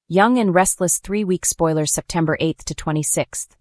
Young and Restless 3-week spoilers September 8th to 26th.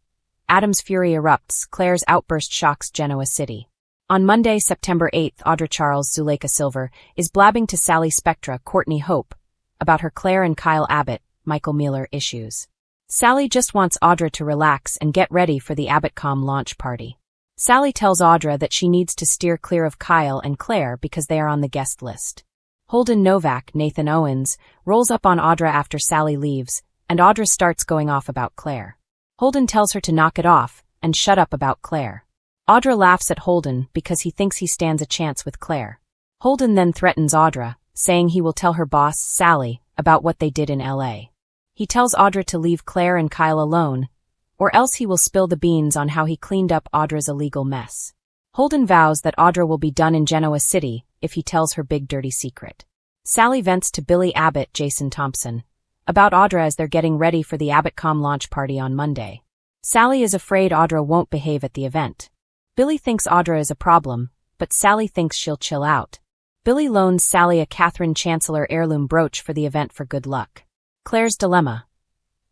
Adam's fury erupts, Claire's outburst shocks Genoa City. On Monday, September 8th, Audra Charles Zuleika Silver is blabbing to Sally Spectra Courtney Hope about her Claire and Kyle Abbott, Michael Mueller issues. Sally just wants Audra to relax and get ready for the AbbottCom launch party. Sally tells Audra that she needs to steer clear of Kyle and Claire because they are on the guest list. Holden Novak, Nathan Owens, rolls up on Audra after Sally leaves, and Audra starts going off about Claire. Holden tells her to knock it off and shut up about Claire. Audra laughs at Holden because he thinks he stands a chance with Claire. Holden then threatens Audra, saying he will tell her boss, Sally, about what they did in LA. He tells Audra to leave Claire and Kyle alone, or else he will spill the beans on how he cleaned up Audra's illegal mess. Holden vows that Audra will be done in Genoa City if he tells her big dirty secret. Sally vents to Billy Abbott, Jason Thompson, about Audra as they're getting ready for the AbbottCom launch party on Monday. Sally is afraid Audra won't behave at the event. Billy thinks Audra is a problem, but Sally thinks she'll chill out. Billy loans Sally a Catherine Chancellor heirloom brooch for the event for good luck. Claire's dilemma.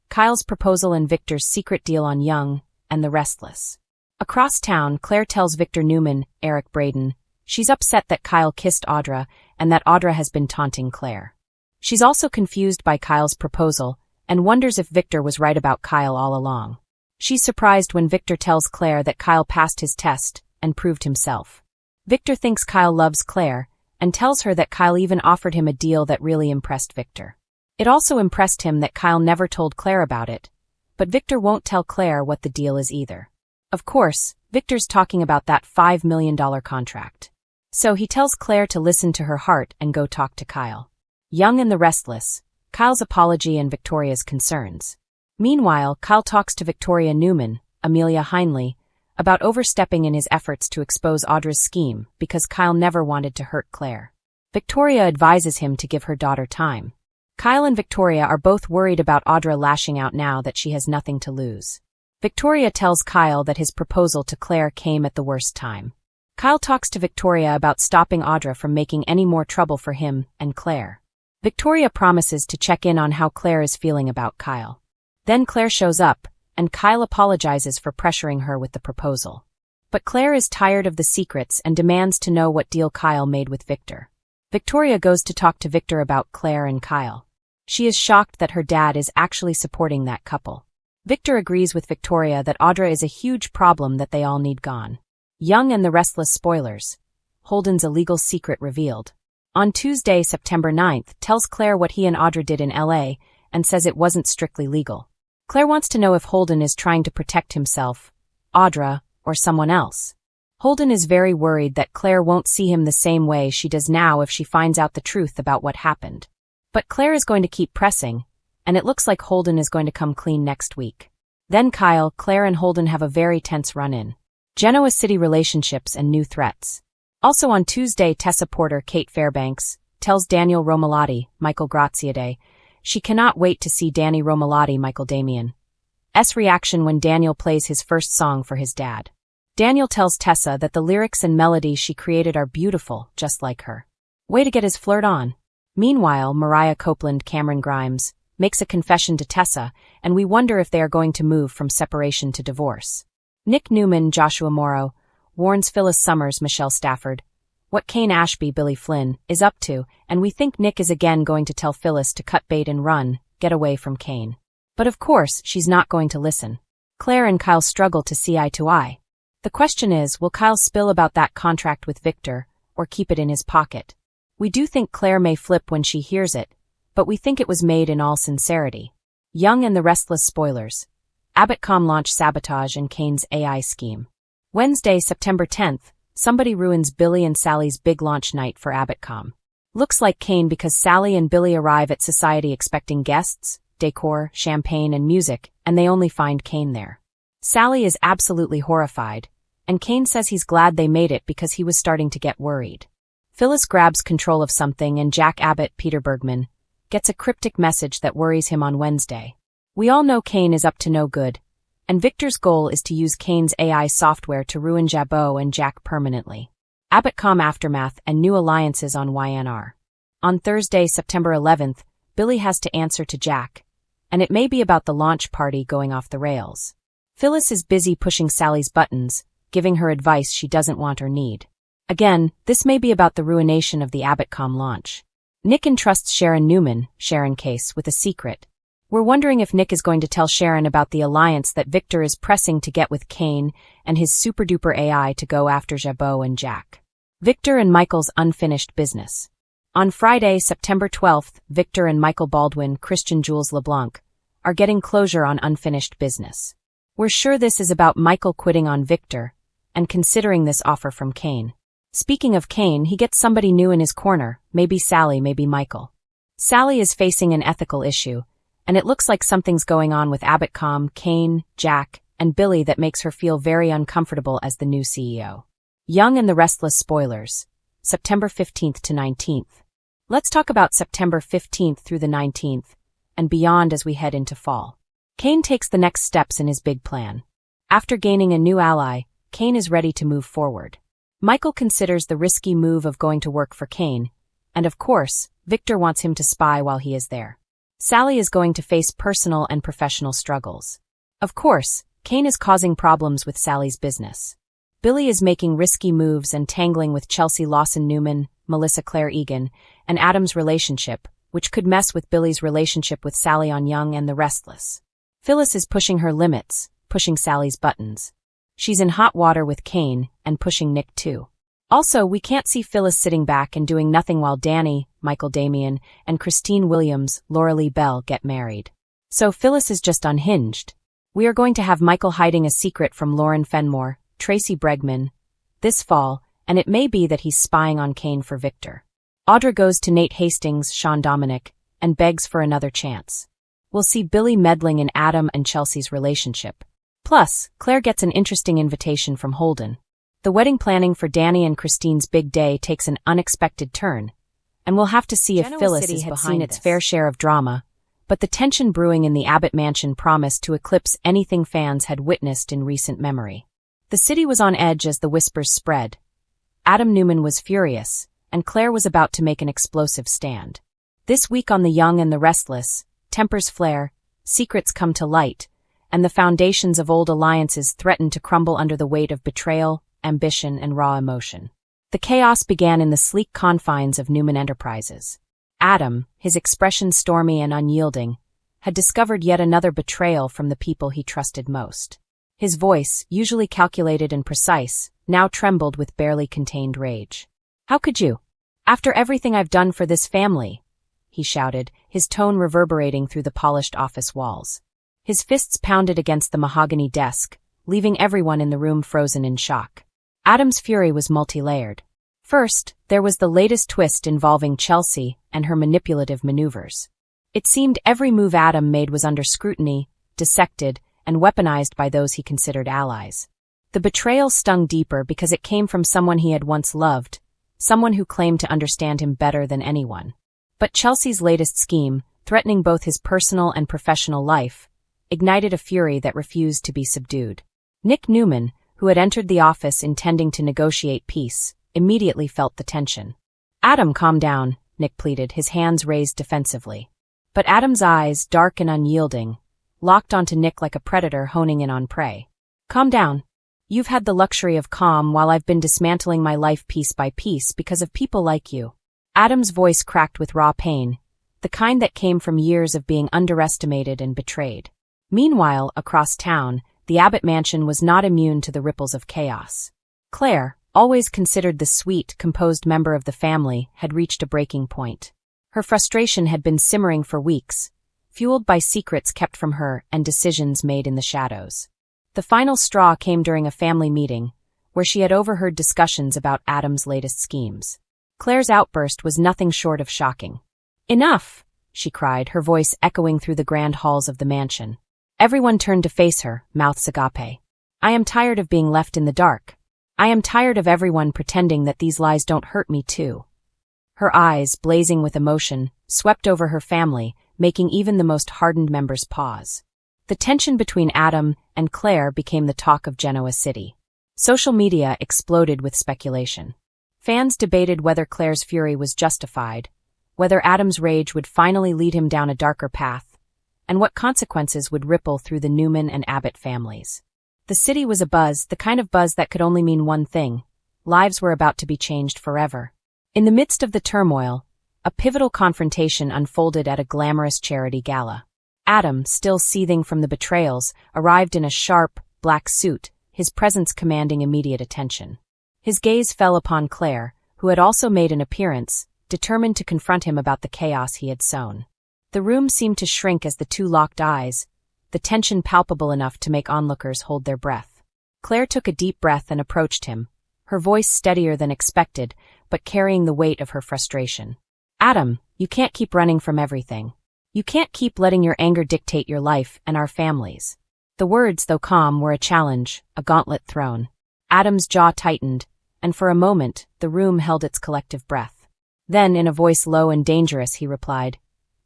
Kyle's proposal and Victor's secret deal on Young and the Restless. Across town, Claire tells Victor Newman, Eric Braden, she's upset that Kyle kissed Audra and that Audra has been taunting Claire. She's also confused by Kyle's proposal and wonders if Victor was right about Kyle all along. She's surprised when Victor tells Claire that Kyle passed his test and proved himself. Victor thinks Kyle loves Claire and tells her that Kyle even offered him a deal that really impressed Victor. It also impressed him that Kyle never told Claire about it, but Victor won't tell Claire what the deal is either. Of course, Victor's talking about that $5 million contract. So he tells Claire to listen to her heart and go talk to Kyle. Young and the Restless, Kyle's apology and Victoria's concerns. Meanwhile, Kyle talks to Victoria Newman, Amelia Heinley, about overstepping in his efforts to expose Audra's scheme because Kyle never wanted to hurt Claire. Victoria advises him to give her daughter time. Kyle and Victoria are both worried about Audra lashing out now that she has nothing to lose. Victoria tells Kyle that his proposal to Claire came at the worst time. Kyle talks to Victoria about stopping Audra from making any more trouble for him and Claire. Victoria promises to check in on how Claire is feeling about Kyle. Then Claire shows up, and Kyle apologizes for pressuring her with the proposal. But Claire is tired of the secrets and demands to know what deal Kyle made with Victor. Victoria goes to talk to Victor about Claire and Kyle. She is shocked that her dad is actually supporting that couple. Victor agrees with Victoria that Audra is a huge problem that they all need gone. Young and the Restless spoilers. Holden's illegal secret revealed. On Tuesday, September 9th, tells Claire what he and Audra did in LA and says it wasn't strictly legal. Claire wants to know if Holden is trying to protect himself, Audra, or someone else. Holden is very worried that Claire won't see him the same way she does now if she finds out the truth about what happened. But Claire is going to keep pressing, and it looks like Holden is going to come clean next week. Then Kyle, Claire and Holden have a very tense run-in. Genoa City relationships and new threats. Also on Tuesday, Tessa Porter, Kate Fairbanks, tells Daniel Romalotti, Michael Graziadei, she cannot wait to see Danny Romalotti, Michael Damian's reaction when Daniel plays his first song for his dad. Daniel tells Tessa that the lyrics and melody she created are beautiful, just like her. Way to get his flirt on. Meanwhile, Mariah Copeland, Cameron Grimes, makes a confession to Tessa, and we wonder if they are going to move from separation to divorce. Nick Newman, Joshua Morrow, warns Phyllis Summers, Michelle Stafford, what Kane Ashby, Billy Flynn, is up to, and we think Nick is again going to tell Phyllis to cut bait and run, get away from Kane. But of course, she's not going to listen. Claire and Kyle struggle to see eye to eye. The question is, will Kyle spill about that contract with Victor, or keep it in his pocket? We do think Claire may flip when she hears it, but we think it was made in all sincerity. Young and the Restless spoilers. AbbottCom launch sabotage and Kane's AI scheme. Wednesday, September 10th, somebody ruins Billy and Sally's big launch night for AbbottCom. Looks like Kane because Sally and Billy arrive at Society expecting guests, decor, champagne, and music, and they only find Kane there. Sally is absolutely horrified, and Kane says he's glad they made it because he was starting to get worried. Phyllis grabs control of something and Jack Abbott, Peter Bergman, gets a cryptic message that worries him on Wednesday. We all know Kane is up to no good, and Victor's goal is to use Kane's AI software to ruin Jabot and Jack permanently. AbbottCom aftermath and new alliances on YandR. On Thursday, September 11th, Billy has to answer to Jack, and it may be about the launch party going off the rails. Phyllis is busy pushing Sally's buttons, giving her advice she doesn't want or need. Again, this may be about the ruination of the YandRCom launch. Nick entrusts Sharon Newman, Sharon Case, with a secret. We're wondering if Nick is going to tell Sharon about the alliance that Victor is pressing to get with Kane and his super-duper AI to go after Jabot and Jack. Victor and Michael's unfinished business. On Friday, September 12th, Victor and Michael Baldwin, Christian Jules LeBlanc, are getting closure on unfinished business. We're sure this is about Michael quitting on Victor and considering this offer from Kane. Speaking of Kane, he gets somebody new in his corner, maybe Sally, maybe Michael. Sally is facing an ethical issue, and it looks like something's going on with YandRCom, Kane, Jack, and Billy that makes her feel very uncomfortable as the new CEO. Young and the Restless spoilers. September 15th to 19th. Let's talk about September 15th through the 19th, and beyond as we head into fall. Kane takes the next steps in his big plan. After gaining a new ally, Kane is ready to move forward. Michael considers the risky move of going to work for Kane, and of course, Victor wants him to spy while he is there. Sally is going to face personal and professional struggles. Of course, Kane is causing problems with Sally's business. Billy is making risky moves and tangling with Chelsea Lawson-Newman, Melissa Claire Egan, and Adam's relationship, which could mess with Billy's relationship with Sally on Young and the Restless. Phyllis is pushing her limits, pushing Sally's buttons. She's in hot water with Kane and pushing Nick too. Also, we can't see Phyllis sitting back and doing nothing while Danny, Michael Damian, and Christine Williams, Laura Lee Bell get married. So Phyllis is just unhinged. We are going to have Michael hiding a secret from Lauren Fenmore, Tracy Bregman, this fall, and it may be that he's spying on Kane for Victor. Audra goes to Nate Hastings, Sean Dominic, and begs for another chance. We'll see Billy meddling in Adam and Chelsea's relationship. Plus, Claire gets an interesting invitation from Holden. The wedding planning for Danny and Christine's big day takes an unexpected turn, and we'll have to see if Phyllis is behind its fair share of drama, but the tension brewing in the Abbott mansion promised to eclipse anything fans had witnessed in recent memory. The city was on edge as the whispers spread. Adam Newman was furious, and Claire was about to make an explosive stand. This week on The Young and the Restless, tempers flare, secrets come to light, and the foundations of old alliances threaten to crumble under the weight of betrayal, ambition, and raw emotion. The chaos began in the sleek confines of Newman Enterprises. Adam, his expression stormy and unyielding, had discovered yet another betrayal from the people he trusted most. His voice, usually calculated and precise, now trembled with barely contained rage. "How could you? After everything I've done for this family," he shouted, his tone reverberating through the polished office walls. His fists pounded against the mahogany desk, leaving everyone in the room frozen in shock. Adam's fury was multi-layered. First, there was the latest twist involving Chelsea and her manipulative maneuvers. It seemed every move Adam made was under scrutiny, dissected, and weaponized by those he considered allies. The betrayal stung deeper because it came from someone he had once loved, someone who claimed to understand him better than anyone. But Chelsea's latest scheme, threatening both his personal and professional life, ignited a fury that refused to be subdued. Nick Newman, who had entered the office intending to negotiate peace, immediately felt the tension. "Adam, calm down," Nick pleaded, his hands raised defensively. But Adam's eyes, dark and unyielding, locked onto Nick like a predator honing in on prey. "Calm down. You've had the luxury of calm while I've been dismantling my life piece by piece because of people like you." Adam's voice cracked with raw pain, the kind that came from years of being underestimated and betrayed. Meanwhile, across town, the Abbott mansion was not immune to the ripples of chaos. Claire, always considered the sweet, composed member of the family, had reached a breaking point. Her frustration had been simmering for weeks, fueled by secrets kept from her and decisions made in the shadows. The final straw came during a family meeting, where she had overheard discussions about Adam's latest schemes. Claire's outburst was nothing short of shocking. "Enough!" she cried, her voice echoing through the grand halls of the mansion. Everyone turned to face her, mouths agape. "I am tired of being left in the dark. I am tired of everyone pretending that these lies don't hurt me too." Her eyes, blazing with emotion, swept over her family, making even the most hardened members pause. The tension between Adam and Claire became the talk of Genoa City. Social media exploded with speculation. Fans debated whether Claire's fury was justified, whether Adam's rage would finally lead him down a darker path, and what consequences would ripple through the Newman and Abbott families. The city was abuzz, the kind of buzz that could only mean one thing: lives were about to be changed forever. In the midst of the turmoil, a pivotal confrontation unfolded at a glamorous charity gala. Adam, still seething from the betrayals, arrived in a sharp, black suit, his presence commanding immediate attention. His gaze fell upon Claire, who had also made an appearance, determined to confront him about the chaos he had sown. The room seemed to shrink as the two locked eyes, the tension palpable enough to make onlookers hold their breath. Claire took a deep breath and approached him, her voice steadier than expected, but carrying the weight of her frustration. "Adam, you can't keep running from everything. You can't keep letting your anger dictate your life and our families." The words, though calm, were a challenge, a gauntlet thrown. Adam's jaw tightened, and for a moment, the room held its collective breath. Then, in a voice low and dangerous, he replied,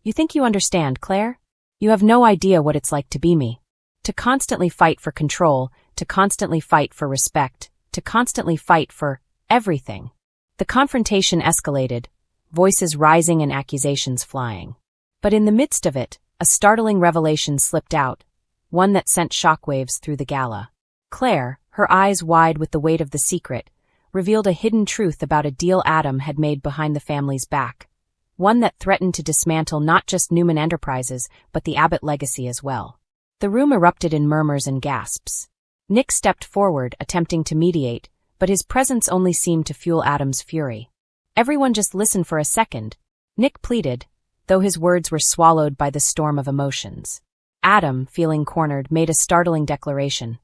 "You think you understand, Claire? You have no idea what it's like to be me. To constantly fight for control, to constantly fight for respect, to constantly fight for everything." The confrontation escalated, voices rising and accusations flying. But in the midst of it, a startling revelation slipped out, one that sent shockwaves through the gala. Claire, her eyes wide with the weight of the secret, revealed a hidden truth about a deal Adam had made behind the family's back, one that threatened to dismantle not just Newman Enterprises but the Abbott legacy as well. The room erupted in murmurs and gasps. Nick stepped forward, attempting to mediate, but his presence only seemed to fuel Adam's fury. "Everyone just listen for a second," Nick pleaded, though his words were swallowed by the storm of emotions. Adam, feeling cornered, made a startling declaration.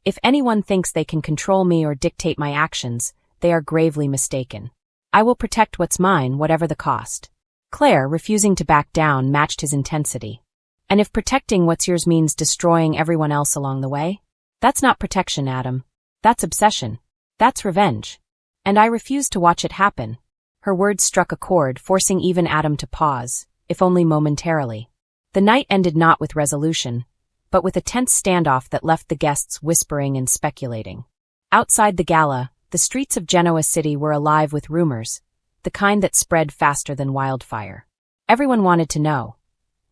"If anyone thinks they can control me or dictate my actions, they are gravely mistaken. I will protect what's mine, whatever the cost." Claire, refusing to back down, matched his intensity. "And if protecting what's yours means destroying everyone else along the way? That's not protection, Adam. That's obsession. That's revenge. And I refuse to watch it happen." Her words struck a chord, forcing even Adam to pause, if only momentarily. The night ended not with resolution, but with a tense standoff that left the guests whispering and speculating. Outside the gala, the streets of Genoa City were alive with rumors, the kind that spread faster than wildfire. Everyone wanted to know,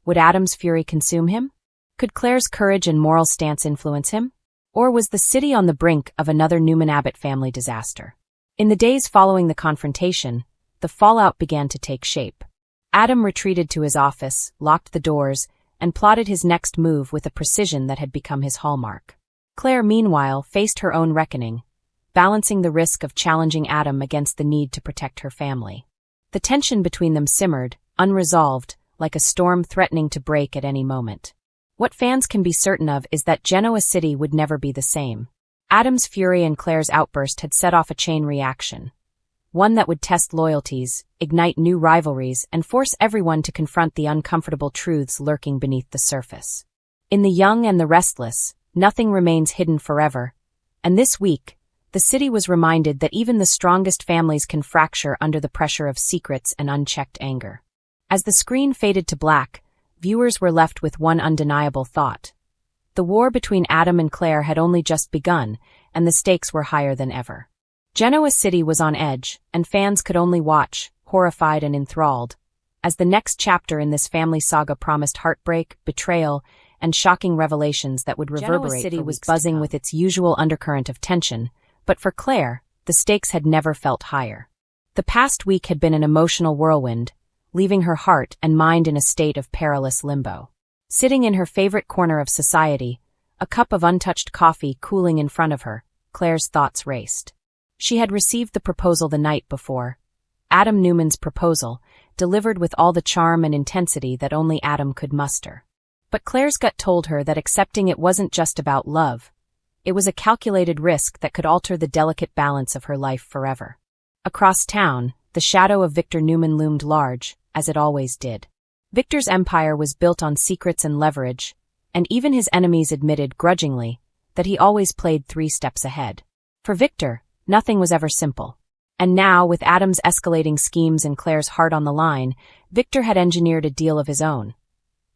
would Adam's fury consume him? Could Claire's courage and moral stance influence him? Or was the city on the brink of another Newman Abbott family disaster? In the days following the confrontation, the fallout began to take shape. Adam retreated to his office, locked the doors, and plotted his next move with a precision that had become his hallmark. Claire, meanwhile, faced her own reckoning, balancing the risk of challenging Adam against the need to protect her family. The tension between them simmered, unresolved, like a storm threatening to break at any moment. What fans can be certain of is that Genoa City would never be the same. Adam's fury and Claire's outburst had set off a chain reaction, one that would test loyalties, ignite new rivalries, and force everyone to confront the uncomfortable truths lurking beneath the surface. In the young and the restless, nothing remains hidden forever, and this week, the city was reminded that even the strongest families can fracture under the pressure of secrets and unchecked anger. As the screen faded to black, viewers were left with one undeniable thought. The war between Adam and Claire had only just begun, and the stakes were higher than ever. Genoa City was on edge, and fans could only watch, horrified and enthralled, as the next chapter in this family saga promised heartbreak, betrayal, and shocking revelations that would reverberate. Genoa City was buzzing with its usual undercurrent of tension, but for Claire, the stakes had never felt higher. The past week had been an emotional whirlwind, leaving her heart and mind in a state of perilous limbo. Sitting in her favorite corner of society, a cup of untouched coffee cooling in front of her, Claire's thoughts raced. She had received the proposal the night before, Adam Newman's proposal, delivered with all the charm and intensity that only Adam could muster. But Claire's gut told her that accepting it wasn't just about love. It was a calculated risk that could alter the delicate balance of her life forever. Across town, the shadow of Victor Newman loomed large, as it always did. Victor's empire was built on secrets and leverage, and even his enemies admitted grudgingly that he always played 3 steps ahead. For Victor, nothing was ever simple. And now, with Adam's escalating schemes and Claire's heart on the line, Victor had engineered a deal of his own.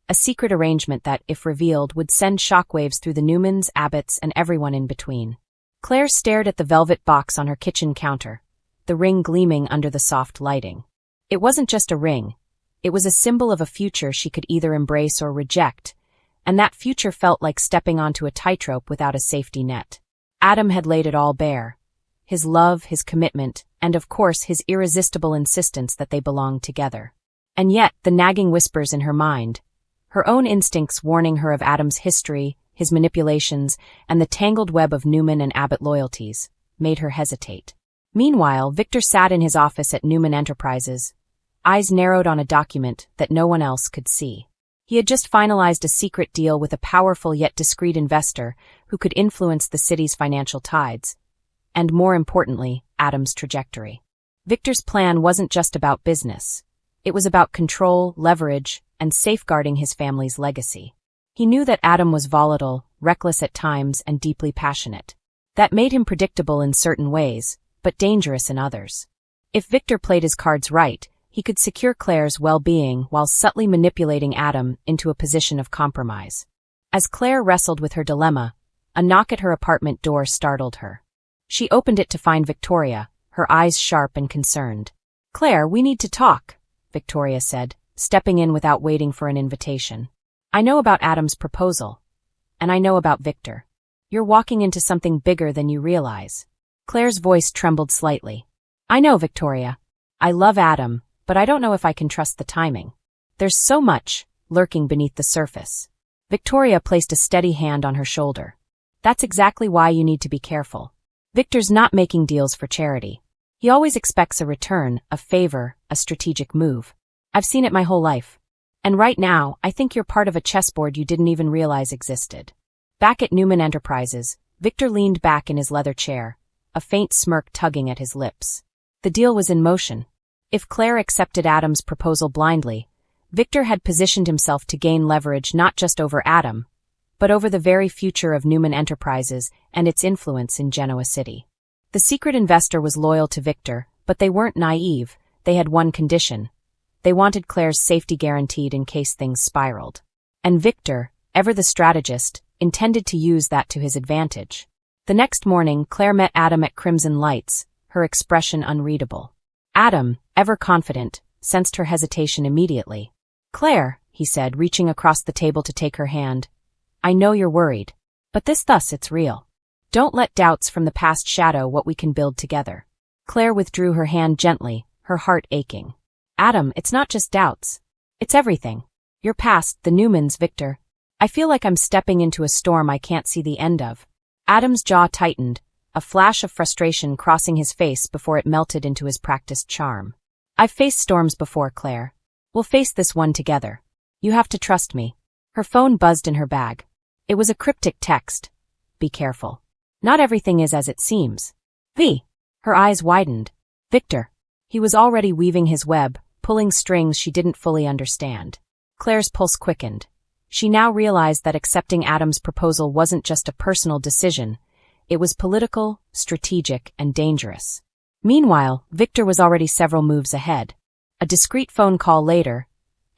A secret arrangement that, if revealed, would send shockwaves through the Newmans, Abbotts, and everyone in between. Claire stared at the velvet box on her kitchen counter, the ring gleaming under the soft lighting. It wasn't just a ring. It was a symbol of a future she could either embrace or reject, and that future felt like stepping onto a tightrope without a safety net. Adam had laid it all bare. His love, his commitment, and of course his irresistible insistence that they belonged together. And yet, the nagging whispers in her mind, her own instincts warning her of Adam's history, his manipulations, and the tangled web of Newman and Abbott loyalties, made her hesitate. Meanwhile, Victor sat in his office at Newman Enterprises, eyes narrowed on a document that no one else could see. He had just finalized a secret deal with a powerful yet discreet investor who could influence the city's financial tides, and more importantly, Adam's trajectory. Victor's plan wasn't just about business. It was about control, leverage, and safeguarding his family's legacy. He knew that Adam was volatile, reckless at times, and deeply passionate. That made him predictable in certain ways, but dangerous in others. If Victor played his cards right, he could secure Claire's well-being while subtly manipulating Adam into a position of compromise. As Claire wrestled with her dilemma, a knock at her apartment door startled her. She opened it to find Victoria, her eyes sharp and concerned. "Claire, we need to talk," Victoria said, stepping in without waiting for an invitation. "I know about Adam's proposal. And I know about Victor. You're walking into something bigger than you realize." Claire's voice trembled slightly. "I know, Victoria. I love Adam, but I don't know if I can trust the timing. There's so much lurking beneath the surface." Victoria placed a steady hand on her shoulder. "That's exactly why you need to be careful. Victor's not making deals for charity. He always expects a return, a favor, a strategic move. I've seen it my whole life. And right now, I think you're part of a chessboard you didn't even realize existed." Back at Newman Enterprises, Victor leaned back in his leather chair, a faint smirk tugging at his lips. The deal was in motion. If Claire accepted Adam's proposal blindly, Victor had positioned himself to gain leverage not just over Adam, but over the very future of Newman Enterprises and its influence in Genoa City. The secret investor was loyal to Victor, but they weren't naive. They had one condition. They wanted Claire's safety guaranteed in case things spiraled. And Victor, ever the strategist, intended to use that to his advantage. The next morning, Claire met Adam at Crimson Lights, her expression unreadable. Adam, ever confident, sensed her hesitation immediately. "Claire," he said, reaching across the table to take her hand, "I know you're worried. But it's real. Don't let doubts from the past shadow what we can build together." Claire withdrew her hand gently, her heart aching. "Adam, it's not just doubts. It's everything. Your past, the Newmans, Victor. I feel like I'm stepping into a storm I can't see the end of." Adam's jaw tightened, a flash of frustration crossing his face before it melted into his practiced charm. "I've faced storms before, Claire. We'll face this one together. You have to trust me." Her phone buzzed in her bag. It was a cryptic text. "Be careful. Not everything is as it seems." Her eyes widened. Victor. He was already weaving his web, pulling strings she didn't fully understand. Claire's pulse quickened. She now realized that accepting Adam's proposal wasn't just a personal decision. It was political, strategic, and dangerous. Meanwhile, Victor was already several moves ahead. A discreet phone call later,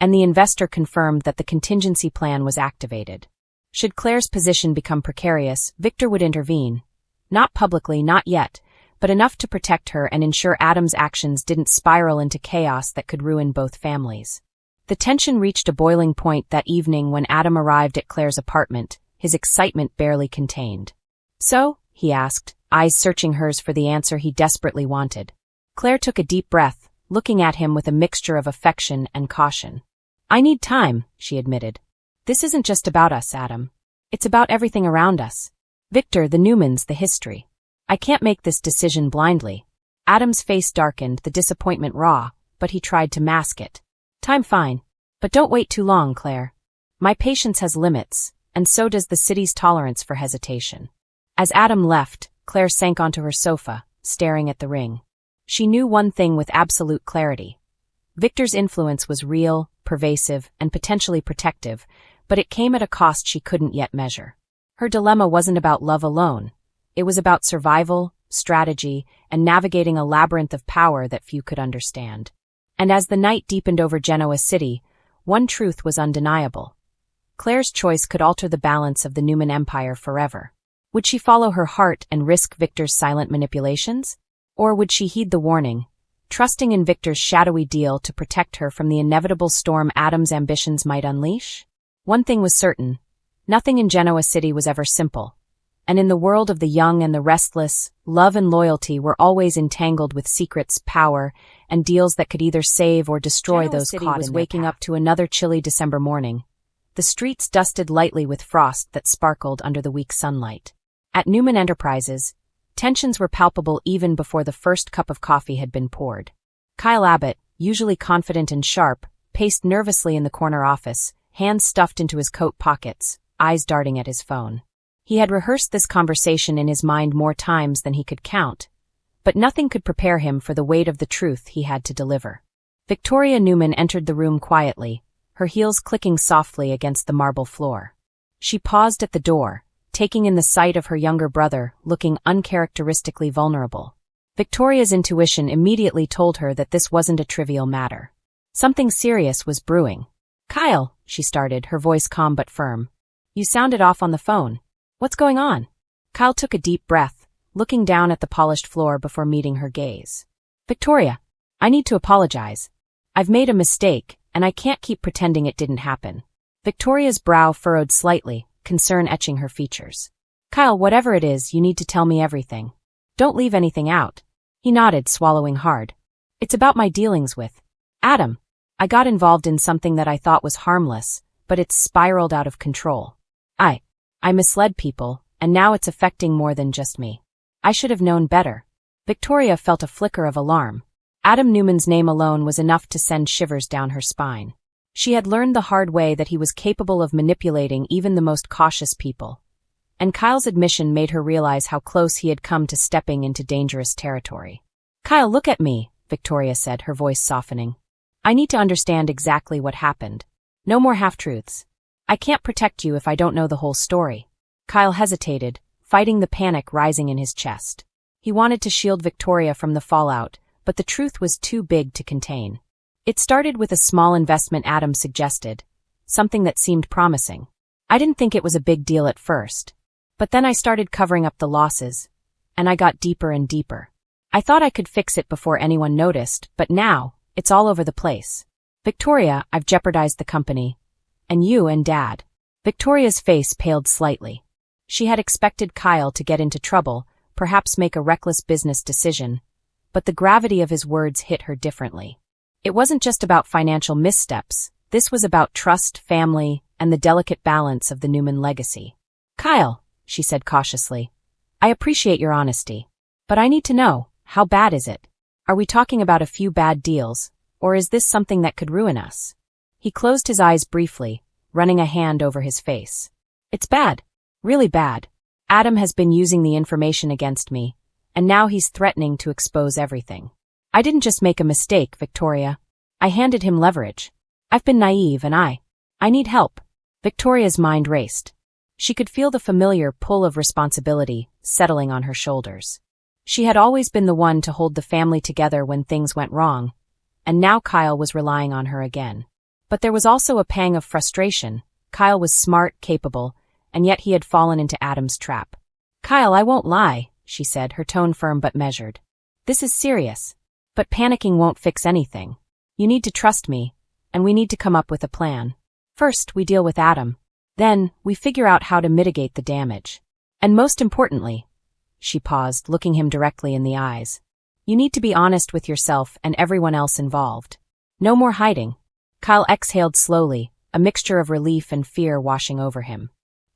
and the investor confirmed that the contingency plan was activated. Should Claire's position become precarious, Victor would intervene. Not publicly, not yet, but enough to protect her and ensure Adam's actions didn't spiral into chaos that could ruin both families. The tension reached a boiling point that evening when Adam arrived at Claire's apartment, his excitement barely contained. "So?" he asked, eyes searching hers for the answer he desperately wanted. Claire took a deep breath, looking at him with a mixture of affection and caution. "I need time," she admitted. "This isn't just about us, Adam. It's about everything around us. Victor, the Newmans, the history. I can't make this decision blindly." Adam's face darkened, the disappointment raw, but he tried to mask it. "Time fine. But don't wait too long, Claire. My patience has limits, and so does the city's tolerance for hesitation." As Adam left, Claire sank onto her sofa, staring at the ring. She knew one thing with absolute clarity. Victor's influence was real, pervasive, and potentially protective, but it came at a cost she couldn't yet measure. Her dilemma wasn't about love alone. It was about survival, strategy, and navigating a labyrinth of power that few could understand. And as the night deepened over Genoa City, one truth was undeniable. Claire's choice could alter the balance of the Newman Empire forever. Would she follow her heart and risk Victor's silent manipulations? Or would she heed the warning, trusting in Victor's shadowy deal to protect her from the inevitable storm Adam's ambitions might unleash? One thing was certain. Nothing in Genoa City was ever simple. And in the world of the young and the restless, love and loyalty were always entangled with secrets, power, and deals that could either save or destroy those caught in their path. Was waking up to another chilly December morning. The streets dusted lightly with frost that sparkled under the weak sunlight. At Newman Enterprises, tensions were palpable even before the first cup of coffee had been poured. Kyle Abbott, usually confident and sharp, paced nervously in the corner office, hands stuffed into his coat pockets, eyes darting at his phone. He had rehearsed this conversation in his mind more times than he could count, but nothing could prepare him for the weight of the truth he had to deliver. Victoria Newman entered the room quietly, her heels clicking softly against the marble floor. She paused at the door, taking in the sight of her younger brother, looking uncharacteristically vulnerable. Victoria's intuition immediately told her that this wasn't a trivial matter. Something serious was brewing. "Kyle," she started, her voice calm but firm. "You sounded off on the phone. What's going on?" Kyle took a deep breath, looking down at the polished floor before meeting her gaze. "Victoria, I need to apologize. I've made a mistake, and I can't keep pretending it didn't happen." Victoria's brow furrowed slightly, concern etching her features. "Kyle, whatever it is, you need to tell me everything. Don't leave anything out." He nodded, swallowing hard. "It's about my dealings with Adam. I got involved in something that I thought was harmless, but it's spiraled out of control. I misled people, and now it's affecting more than just me. I should have known better." Victoria felt a flicker of alarm. Adam Newman's name alone was enough to send shivers down her spine. She had learned the hard way that he was capable of manipulating even the most cautious people. And Kyle's admission made her realize how close he had come to stepping into dangerous territory. "Kyle, look at me," Victoria said, her voice softening. "I need to understand exactly what happened. No more half-truths. I can't protect you if I don't know the whole story." Kyle hesitated, fighting the panic rising in his chest. He wanted to shield Victoria from the fallout, but the truth was too big to contain. It started with a small investment Adam suggested, something that seemed promising. "I didn't think it was a big deal at first. But then I started covering up the losses, and I got deeper and deeper. I thought I could fix it before anyone noticed, but now, it's all over the place. Victoria, I've jeopardized the company. And you and Dad." Victoria's face paled slightly. She had expected Kyle to get into trouble, perhaps make a reckless business decision, but the gravity of his words hit her differently. It wasn't just about financial missteps, this was about trust, family, and the delicate balance of the Newman legacy. "Kyle," she said cautiously, "I appreciate your honesty. But I need to know, how bad is it? Are we talking about a few bad deals, or is this something that could ruin us?" He closed his eyes briefly, running a hand over his face. "It's bad. Really bad. Adam has been using the information against me, and now he's threatening to expose everything. I didn't just make a mistake, Victoria. I handed him leverage. I've been naive and I need help." Victoria's mind raced. She could feel the familiar pull of responsibility settling on her shoulders. She had always been the one to hold the family together when things went wrong, and now Kyle was relying on her again. But there was also a pang of frustration. Kyle was smart, capable, and yet he had fallen into Adam's trap. "Kyle, I won't lie," she said, her tone firm but measured. "This is serious. But panicking won't fix anything. You need to trust me, and we need to come up with a plan. First, we deal with Adam. Then, we figure out how to mitigate the damage. And most importantly," she paused, looking him directly in the eyes, "you need to be honest with yourself and everyone else involved. No more hiding." Kyle exhaled slowly, a mixture of relief and fear washing over him.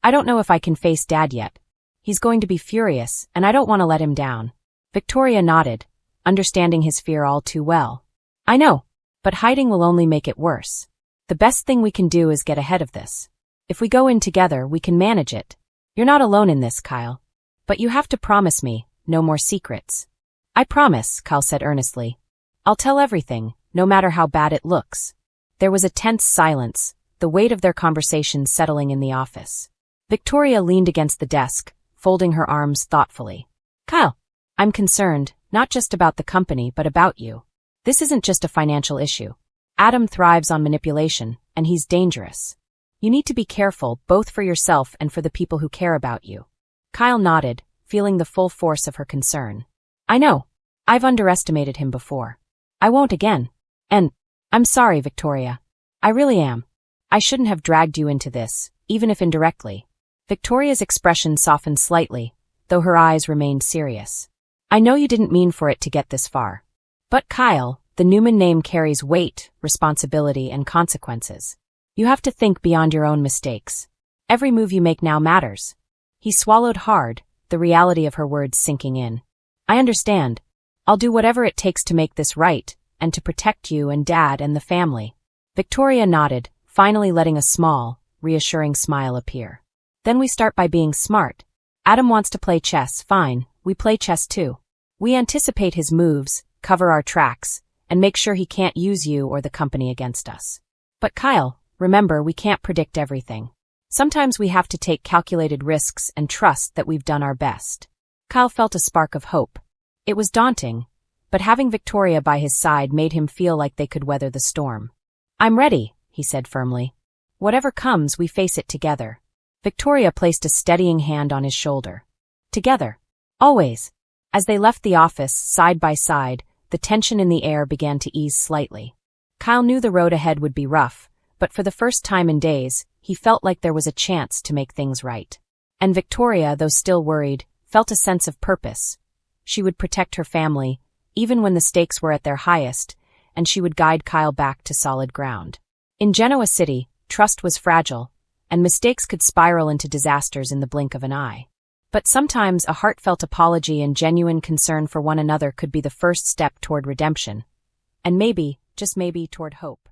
"I don't know if I can face Dad yet. He's going to be furious, and I don't want to let him down." Victoria nodded, understanding his fear all too well. "I know, but hiding will only make it worse. The best thing we can do is get ahead of this. If we go in together, we can manage it. You're not alone in this, Kyle. But you have to promise me, no more secrets." "I promise," Kyle said earnestly. "I'll tell everything, no matter how bad it looks." There was a tense silence, the weight of their conversation settling in the office. Victoria leaned against the desk, folding her arms thoughtfully. "Kyle, I'm concerned, not just about the company but about you. This isn't just a financial issue. Adam thrives on manipulation, and he's dangerous. You need to be careful, both for yourself and for the people who care about you." Kyle nodded, feeling the full force of her concern. "I know. I've underestimated him before. I won't again. And I'm sorry, Victoria. I really am. I shouldn't have dragged you into this, even if indirectly. Victoria's expression softened slightly, though her eyes remained serious. I know you didn't mean for it to get this far. But Kyle, the Newman name carries weight, responsibility, and consequences. You have to think beyond your own mistakes. Every move you make now matters. He swallowed hard, the reality of her words sinking in. I understand. I'll do whatever it takes to make this right, and to protect you and Dad and the family. Victoria nodded, finally letting a small, reassuring smile appear. Then we start by being smart. Adam wants to play chess, fine, we play chess too. We anticipate his moves, cover our tracks, and make sure he can't use you or the company against us. But Kyle, remember, we can't predict everything. Sometimes we have to take calculated risks and trust that we've done our best. Kyle felt a spark of hope. It was daunting, but having Victoria by his side made him feel like they could weather the storm. I'm ready, he said firmly. Whatever comes, we face it together. Victoria placed a steadying hand on his shoulder. Together. Always. As they left the office, side by side, the tension in the air began to ease slightly. Kyle knew the road ahead would be rough, but for the first time in days, he felt like there was a chance to make things right. And Victoria, though still worried, felt a sense of purpose. She would protect her family, even when the stakes were at their highest, and she would guide Kyle back to solid ground. In Genoa City, trust was fragile, and mistakes could spiral into disasters in the blink of an eye. But sometimes a heartfelt apology and genuine concern for one another could be the first step toward redemption. And maybe, just maybe, toward hope.